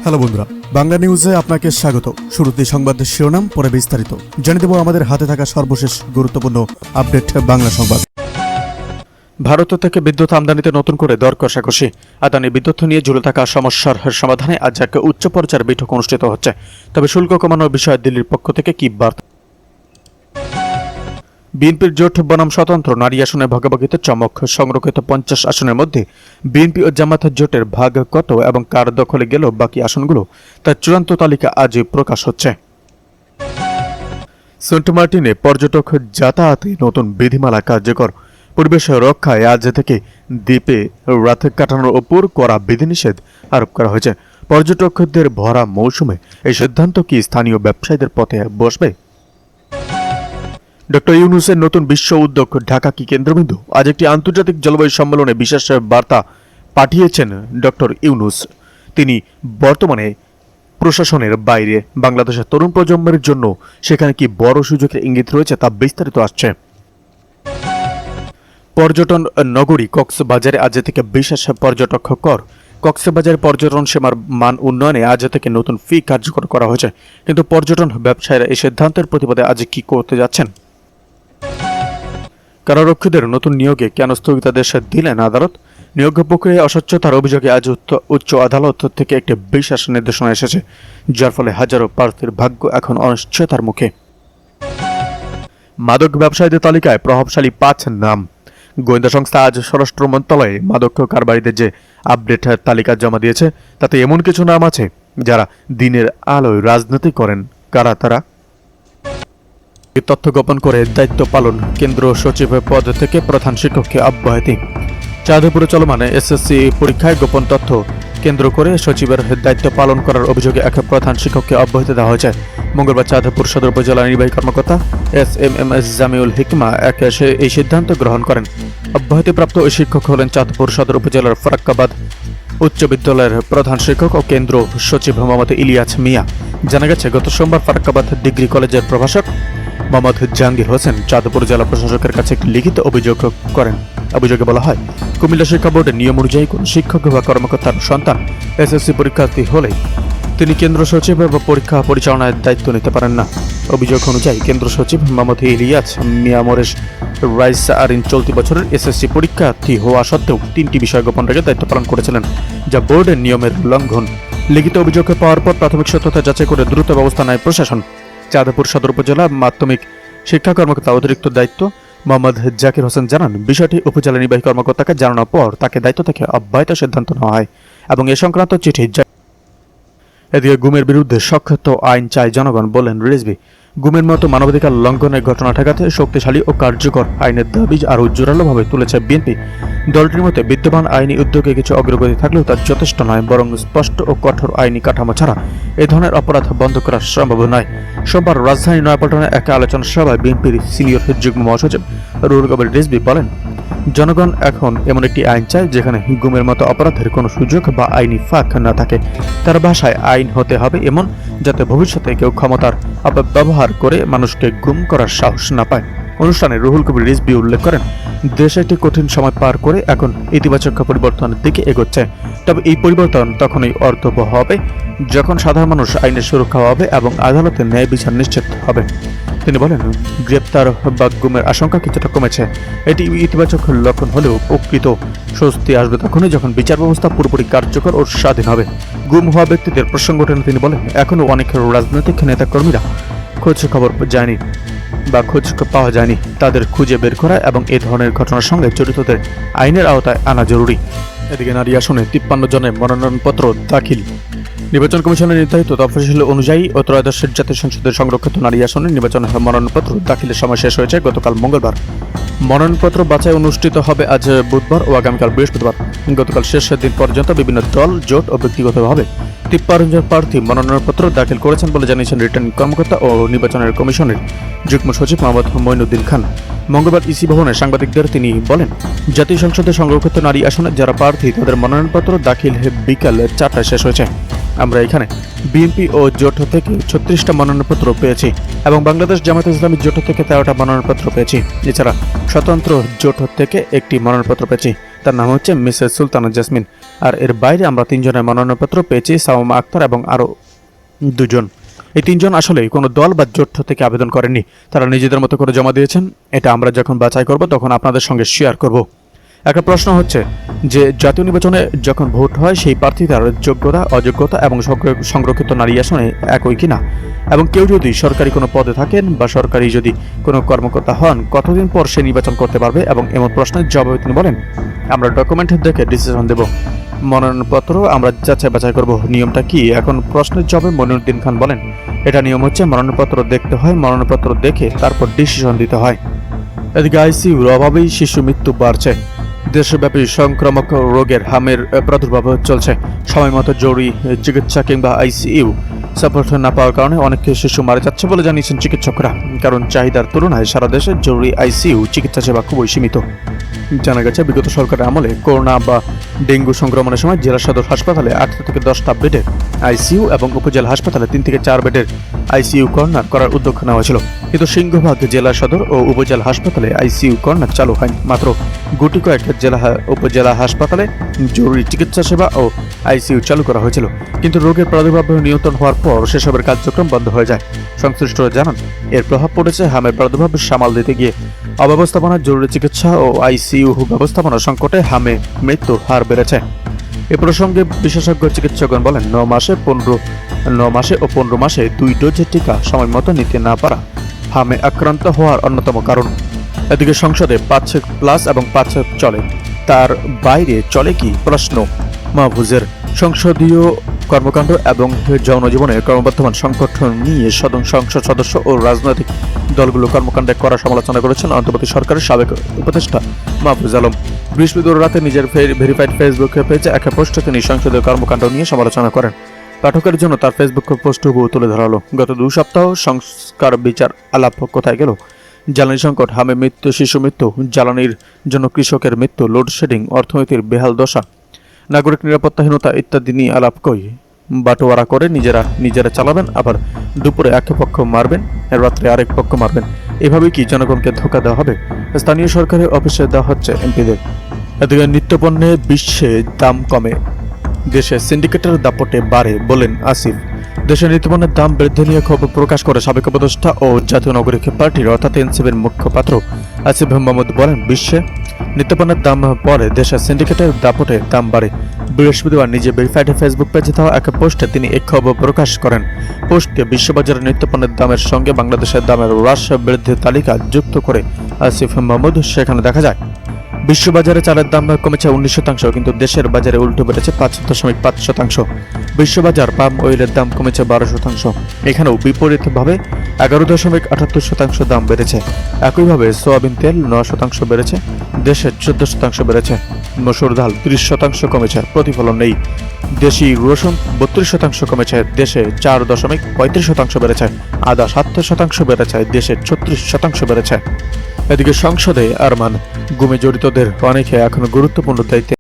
Hello বন্ধুরা, বাংলা নিউজে আপনাকে স্বাগত। শুরুতে সংবাদের শিরোনাম, পরে বিস্তারিত জানিয়ে দেব আমাদের হাতে থাকা সর্বশেষ গুরুত্বপূর্ণ আপডেট বাংলা সংবাদ। ভারত থেকে বিদ্যুৎ আমদানিতে নতুন করে দর কষাকষি। আদানি বিদ্যুৎ নিয়ে ঝুলে থাকা সমস্যার সমাধানে আজ এক উচ্চ পর্যায়ের বৈঠক অনুষ্ঠিত হচ্ছে। তবে শুল্ক কমানোর বিষয়ে দিল্লির পক্ষ থেকে কি বার্তা? বিএনপির জোট বনাম স্বতন্ত্র নারী আসনে ভাগাভাগিতে চমক। সংরক্ষিত 50 আসনের মধ্যে বিএনপি ও জামাত জোটের ভাগ কত এবং কার দখলে গেল বাকি আসনগুলো, তার চূড়ান্ত তালিকা আজই প্রকাশ হচ্ছে। সেন্ট মার্টিনে পর্যটক যাতায়াতে নতুন বিধিমালা কার্যকর। পরিবেশ রক্ষায় আজ থেকে দ্বীপে রাত কাটানোর ওপর কড়া বিধিনিষেধ আরোপ করা হয়েছে। পর্যটকদের ভরা মৌসুমে এই সিদ্ধান্ত কি স্থানীয় ব্যবসায়ীদের পথে বসবে? ডক্টর ইউনূসের নতুন বিশ্ব উদ্যোগ ঢাকা কি কেন্দ্রবিন্দু? আজ একটি আন্তর্জাতিক জলবায়ু সম্মেলনে বিশেষ বার্তা পাঠিয়েছেন ডক্টর ইউনূস। তিনি বর্তমানে প্রশাসনের বাইরে বাংলাদেশের তরুণ প্রজন্মের জন্য সেখানে কি বড় সুযোগের ইঙ্গিত রয়েছে তা বিস্তারিত আসছে। পর্যটন নগরী কক্সবাজারে আজ থেকে বিশেষ পর্যটক কর। কক্সবাজার পর্যটন সেবার মান উন্নয়নে আজ থেকে নতুন ফি কার্যকর করা হয়েছে। কিন্তু পর্যটন ব্যবসায়ীরা এই সিদ্ধান্তের প্রতিবাদে আজ কি করতে যাচ্ছেন? কারারক্ষীদের নতুন নিয়োগে কেন স্থগিতাদেশ দিলেন আদালত? নিয়োগ প্রক্রিয়ায় অস্বচ্ছতার অভিযোগে আজ উচ্চ আদালত থেকে একটি বিশেষ নির্দেশনা এসেছে, যার ফলে হাজারো প্রার্থীর ভাগ্য এখন অনিশ্চয়তার মুখে। মাদক ব্যবসায়ীদের তালিকায় প্রভাবশালী 5 নাম। গোয়েন্দা সংস্থা আজ স্বরাষ্ট্র মন্ত্রণালয়ে মাদক কারবারিদের যে আপডেট তালিকা জমা দিয়েছে, তাতে এমন কিছু নাম আছে যারা দিনের আলোয় রাজনীতি করেন। কারা তারা? তথ্য গোপন করে দায়িত্ব পালন। কেন্দ্র সচিব পদ থেকে প্রধান শিক্ষককে অব্যাহতি। চাঁদপুরে চলমান এসএসসি পরীক্ষায় গোপন তথ্য কেন্দ্র করে সচিবের দায়িত্ব পালন করার অভিযোগে এক প্রধান শিক্ষককে অব্যাহতি দেওয়া হয়েছে। মঙ্গলবার চাঁদপুর সদর উপজেলা নির্বাহী কর্মকর্তা SMM জামিউল হিকমা এই সিদ্ধান্ত গ্রহণ করেন। অব্যাহতিপ্রাপ্ত ওই শিক্ষক হলেন চাঁদপুর সদর উপজেলার ফারাক্কাবাদ উচ্চ বিদ্যালয়ের প্রধান শিক্ষক ও কেন্দ্র সচিব মোহাম্মদ ইলিয়াস মিয়া। জানা গেছে, গত সোমবার ফারাক্কাবাদ ডিগ্রি কলেজের প্রভাষক মোহাম্মদ জাহাঙ্গীর হোসেন চাঁদপুর জেলা প্রশাসকের কাছে একটি লিখিত অভিযোগ করেন। অভিযোগে বলা হয়, কুমিল্লা শিক্ষা বোর্ডের নিয়ম অনুযায়ী কোন শিক্ষক বা কর্মকর্তার সন্তান এসএসসি পরীক্ষার্থী হলে তিনি কেন্দ্র সচিব বা পরীক্ষা পরিচালনার দায়িত্ব নিতে পারেন না। অভিযোগ অনুযায়ী কেন্দ্র সচিব মোহাম্মদ ইলিয়াস মিয়া মোরেশ রাইস আরিন চলতি বছরের এসএসসি পরীক্ষার্থী হওয়া সত্ত্বেও 3টি বিষয় গোপন রেখে দায়িত্ব পালন করেছিলেন, যা বোর্ডের নিয়মের লঙ্ঘন। লিখিত অভিযোগ পাওয়ার পর প্রাথমিক সত্যতা যাচাই করে দ্রুত ব্যবস্থা নেয় প্রশাসন। চাঁদপুর সদর উপজেলা মাধ্যমিক শিক্ষা কর্মকর্তা অতিরিক্ত দায়িত্ব মোহাম্মদ জাকির হোসেন জানান, বিষয়টি উপজেলা নির্বাহী কর্মকর্তাকে জানানোর পর তাকে দায়িত্ব থেকে অব্যাহত সিদ্ধান্ত নেওয়া হয় এবং এ সংক্রান্ত চিঠি। এদিকে গুমের বিরুদ্ধে শক্ত আইন চায় জনগণ, বললেন রিজভী। গুমের মতো মানবাধিকার লঙ্ঘনের ঘটনা ঠেকাতে শক্তিশালী ও কার্যকর আইনের দাবি আরও জোরালোভাবে তুলেছে বিএনপি। দলটির মতে বিদ্যমান আইনি উদ্যোগে কিছু অগ্রগতি থাকলেও তা যথেষ্ট নয়, বরং স্পষ্ট ও কঠোর আইনি কাঠামো ছাড়া এ ধরনের অপরাধ বন্ধ করা সম্ভব নয়। সোমবার রাজধানী নয়াপল্টনে এক আলোচনা সভায় বিএনপির সিনিয়র যুগ্ম মহাসচিব রুহুল কবির রিজভী বলেন, জনগণ এখন এমন একটি আইন চায় যেখানে গুমের মতো অপরাধের কোনো সুযোগ বা আইনি ফাঁক না থাকে। তার ভাষায় আইন হতে হবে এমন যাতে ভবিষ্যতে কেউ ক্ষমতার অপব্যবহার করে মানুষকে গুম করার সাহস না পায়। অনুষ্ঠানে রুহুল কবির রিজভী উল্লেখ করেন, দেশ একটি কঠিন সময় পার করে এখন ইতিবাচক পরিবর্তনের দিকে এগোচ্ছে। তবে এই পরিবর্তন তখনই অর্থবহ হবে যখন সাধারণ মানুষ আইনের সুরক্ষা হবে এবং আদালতে ন্যায় বিচার নিশ্চিত হবে। তিনি বলেন, গ্রেপ্তার বা গুমের আশঙ্কা কিছুটা কমেছে। এটি ইতিবাচক লক্ষণ হলেও প্রকৃত স্বস্তি আসবে তখনই যখন বিচার ব্যবস্থা পুরোপুরি কার্যকর ও স্বাধীন হবে। গুম হওয়া ব্যক্তিদের প্রসঙ্গ টেনে তিনি বলেন, এখনও অনেক রাজনৈতিক নেতাকর্মীরা খোঁজ পাওয়া যায়নি। তাদের খুঁজে বের করা এবং এ ধরনের ঘটনার সঙ্গে জড়িতদের আইনের আওতায় আনা জরুরি। এদিকে নারী আসনে 53 জনের মনোনয়নপত্র দাখিল। নির্বাচন কমিশনের নির্ধারিত তফসিল অনুযায়ী ও ত্রয়োদশ জাতীয় সংসদের সংরক্ষিত নারী আসনে নির্বাচনের মনোনয়নপত্র দাখিলের সময় শেষ হয়েছে গতকাল মঙ্গলবার। মনোনয়নপত্র বাছাই অনুষ্ঠিত হবে আজ বুধবার ও আগামীকাল বৃহস্পতিবার। গতকাল শেষ দিন পর্যন্ত বিভিন্ন দল, জোট ও ব্যক্তিগতভাবে 53 জন প্রার্থী মনোনয়নপত্র দাখিল করেছেন বলে জানিয়েছেন রিটার্নিং কর্মকর্তা ও নির্বাচনের কমিশনের যুগ্ম সচিব মোহাম্মদ মঈনুদ্দিন খান। মঙ্গলবার ইসি ভবনে সাংবাদিকদের তিনি বলেন, জাতীয় সংসদে সংরক্ষিত নারী আসনে যারা প্রার্থী তাদের মনোনয়নপত্র দাখিল বিকাল 4টায় শেষ হয়েছে। আমরা এখানে বিএনপি ও জোট থেকে 36টা মনোনয়নপত্র পেয়েছি এবং বাংলাদেশ জামাত ইসলামী জোট থেকে 13টা মনোনয়নপত্র পেয়েছি। এছাড়া স্বতন্ত্র জোট থেকে একটি মনোনয়নপত্র পেয়েছি। তার নাম হচ্ছে মিসেস সুলতানা জেসমিন। আর এর বাইরে আমরা 3 জনের মনোনয়নপত্র পেয়েছি, সাওমা আক্তার এবং আরও 2 জন। এই 3 জন আসলে কোনো দল বা জোট থেকে আবেদন করেননি, তারা নিজেদের মতো করে জমা দিয়েছেন। এটা আমরা যখন বাছাই করব তখন আপনাদের সঙ্গে শেয়ার করব। একটা প্রশ্ন হচ্ছে যে জাতীয় নির্বাচনে যখন ভোট হয় সেই প্রার্থীদের যোগ্যতা, অযোগ্যতা এবং সংরক্ষিত নারী আসনে একই কিনা, এবং কেউ যদি সরকারি কোনো পদে থাকেন বা সরকারি যদি কোনো কর্মকর্তা হন কতদিন পর সে নির্বাচন করতে পারবে, এবং এমন প্রশ্নের জবাবে তিনি বলেন আমরা ডকুমেন্ট দেখে ডিসিশন দেব, মনোনয়নপত্র আমরা যাচাই বাছাই করব। নিয়মটা কি? এখন প্রশ্নের জবাবে মনিরুদ্দিন খান বলেন এটা নিয়ম হচ্ছে মনোনয়নপত্র দেখতে হয়, মনোনয়নপত্র দেখে তারপর ডিসিশন দিতে হয়। এদিকে আইসিইউর অভাবেই শিশু মৃত্যু বাড়ছে। দেশব্যাপী সংক্রামক রোগের হামের প্রাদুর্ভাব চলছে। সময়মতো জরুরি চিকিৎসা কিংবা আইসিইউ সাপোর্ট না পাওয়ার কারণে অনেক শিশু মারা যাচ্ছে বলে জানিয়েছেন চিকিৎসকরা। কারণ চাহিদার তুলনায় সারা দেশে জরুরি আইসিইউ চিকিৎসা সেবা খুবই সীমিত। জানা গেছে বিগত সরকারের আমলে করোনা বা ডেঙ্গু সংক্রমণের সময় জেলা সদর হাসপাতালে 8 থেকে 10টা বেডের আইসিইউ এবং উপজেলা হাসপাতালে 3 থেকে 4 বেডের আইসিইউ কর্নার করার উদ্যোগ নেওয়া হয়েছিল। কিন্তু সিংহভাগ জেলা সদর ও উপজেলা হাসপাতালে আইসিইউ কর্নার চালু হয়নি। মাত্র গুটি কয়েক জেলা উপজেলা হাসপাতালে জরুরি চিকিৎসা সেবা ও আইসিইউ চালু করা হয়েছিল। কিন্তু রোগের প্রাদুর্ভাব নিয়ন্ত্রণ হওয়ার পর সেসবের কার্যক্রম বন্ধ হয়ে যায়। সংশ্লিষ্টরা জানান এর প্রভাব পড়েছে হামের প্রাদুর্ভাব সামাল দিতে গিয়ে। অব্যবস্থাপনা, জরুরি চিকিৎসা ও আইসিইউ ব্যবস্থাপনা সংকটে হামে মৃত্যুর হার বেড়েছে। এ প্রসঙ্গে বিশেষজ্ঞ চিকিৎসকগণ বলেন 9 মাসে ও 15 মাসে 2 ডোজের টিকা সময় মতো নিতে না পারা হামে আক্রান্ত হওয়ার অন্যতম কারণ। এদিকে সংসদে 5+ এবং 5 চলে, তার বাইরে চলে কি প্রশ্ন মাহফুজের। সংসদীয় কর্মকাণ্ড এবং জনজীবনের ক্রমবর্ধমান সংকট নিয়ে সংসদ সদস্য ও রাজনৈতিক দলগুলো কর্মকাণ্ডে করা সমালোচনা করেছেন অন্তর্বর্তী সরকারের সাবেক উপদেষ্টা মাহফুজ আলম। বৃহস্পতিবার রাতে নিজের ভেরিফাইড ফেসবুক পেজে এক পোস্টে তিনি সংসদীয় কর্মকাণ্ড নিয়ে সমালোচনা করেন। পাঠকের জন্য তার ফেসবুক পোস্ট তুলে ধরা হলো। গত 2 সপ্তাহ সংস্কার বিচার আলাপ কোথায় গেল? জ্বালানি সংকট, হামে মৃত্যু, শিশু মৃত্যু, জ্বালানির জন্য কৃষকের মৃত্যু, লোডশেডিং, অর্থনীতির বেহাল দশা, নাগরিক নিরাপত্তাহীনতা ইত্যাদি নিয়ে আলাপ কই। বাটোয়ারা করে নিজেরা চালাবেন, আবার দুপুরে এক পক্ষ মারবেন, রাত্রে আরেক পক্ষ মারবেন। এভাবেই কি জনগণকে ধোঁকা দেওয়া হবে? স্থানীয় সরকারের অফিসে দেওয়া হচ্ছে এমপিদের। এদিকে নিত্যপণ্যে বিশ্বে দাম কমে, দেশে সিন্ডিকেটের দাপটে বাড়ে বলেন আসিফ। দেশের নিত্যপণ্যের দাম বৃদ্ধি নিয়ে ক্ষোভ প্রকাশ করে সাবেক উপদেষ্টা ও জাতীয় নাগরিক পার্টির অর্থাৎ এনসিপির মুখপাত্র আসিফ মাহমুদ বলেন বিশ্বে নিত্যপণ্যের দাম পরে দেশের সিন্ডিকেটের দাপটে দাম বাড়ে। বৃহস্পতিবার নিজে ভেরিফাইড ফেসবুক পেজে দেওয়া এক পোস্টে তিনি এই ক্ষোভ প্রকাশ করেন। পোস্টে বিশ্ববাজারের নিত্যপণ্যের দামের সঙ্গে বাংলাদেশের দামের হ্রাস বৃদ্ধির তালিকা যুক্ত করে আসিফ মাহমুদ সেখানে দেখা যায় বিশ্ববাজারে চালের দাম কমেছে 19%, কিন্তু দেশের বাজারে উল্টো বেড়েছে 5.5%। বিশ্ববাজার পাম অয়েলের দাম কমেছে 12%। এখানেও বিপরীতভাবে 11.78% দাম বেড়েছে। একইভাবে সোয়াবিন তেল 9% বেড়েছে, দেশে 14% বেড়েছে। মসুর ডাল 30% কমেছে, প্রতিফলন নেই। দেশি রসুন 32% কমেছে, দেশে 4.35% বেড়েছে। আদা 70% বেড়েছে, দেশে 36% বেড়েছে। এদিকে সংসদে আরমান গুমে জড়িতদের অনেকে এখনো গুরুত্বপূর্ণ দায়িত্বে